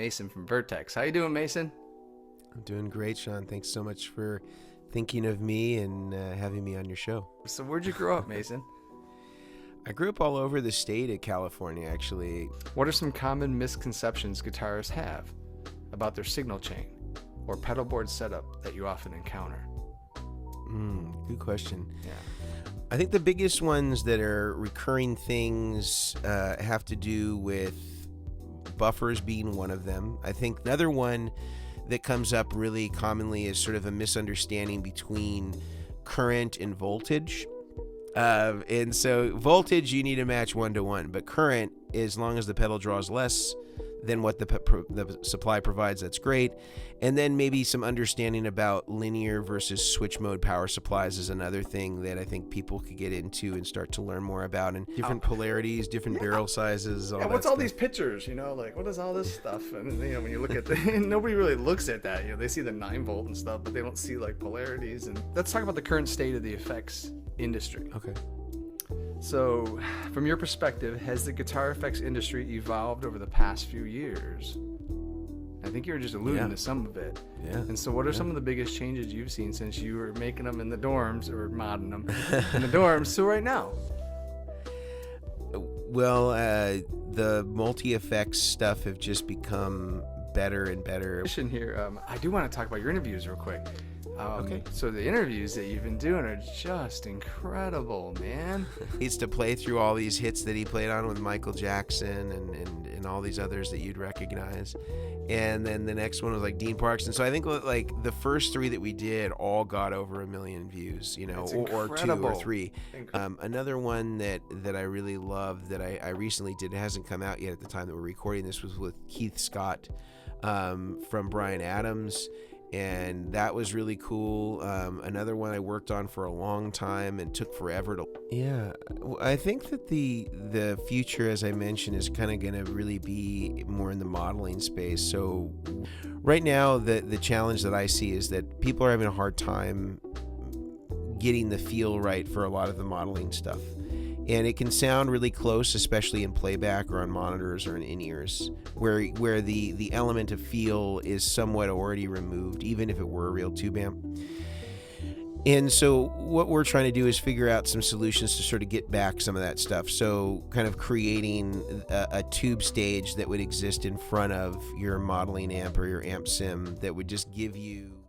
Mason from Vertex. How you doing, Mason? I'm doing great, Shawn. Thanks so much for thinking of me and having me on your show. So where'd you grow up, Mason? I grew up all over the state of California, actually. What are some common misconceptions guitarists have about their signal chain or pedal board setup that you often encounter? Good question. Yeah. I think the biggest ones that are recurring things have to do with buffers being one of them. I think another one that comes up really commonly is sort of a misunderstanding between current and voltage. And so voltage, you need to match 1-to-1, but current, as long as the pedal draws less than what the supply provides, that's great. And then maybe some understanding about linear versus switch mode power supplies is another thing that I think people could get into and start to learn more about, and different polarities, different barrel sizes. What's all these pictures? Like what is all this stuff? And when you look at nobody really looks at that. They see the 9-volt and stuff, but they don't see like polarities. And let's talk about the current state of the effects industry. Okay. So, from your perspective, has the guitar effects industry evolved over the past few years? I think you were just alluding to some of it. Yeah. And so what are some of the biggest changes you've seen since you were making them in the dorms, or modding them in the dorms, to right now? Well, the multi-effects stuff have just become better and better. Here, I do want to talk about your interviews real quick. Okay. So the interviews that you've been doing are just incredible, man. He used to play through all these hits that he played on with Michael Jackson and all these others that you'd recognize. And then the next one was like Dean Parks. And so I think like the first 3 that we did all got over 1 million views, or 2 or 3. Another one that I really loved that I recently did, it hasn't come out yet at the time that we're recording this, was with Keith Scott from Bryan Adams. And that was really cool. Another one I worked on for a long time and took forever to... Yeah, I think that the future, as I mentioned, is kind of going to really be more in the modeling space. So right now, the challenge that I see is that people are having a hard time getting the feel right for a lot of the modeling stuff. And it can sound really close, especially in playback or on monitors or in in-ears, where the element of feel is somewhat already removed, even if it were a real tube amp. And so what we're trying to do is figure out some solutions to sort of get back some of that stuff. So kind of creating a tube stage that would exist in front of your modeling amp or your amp sim that would just give you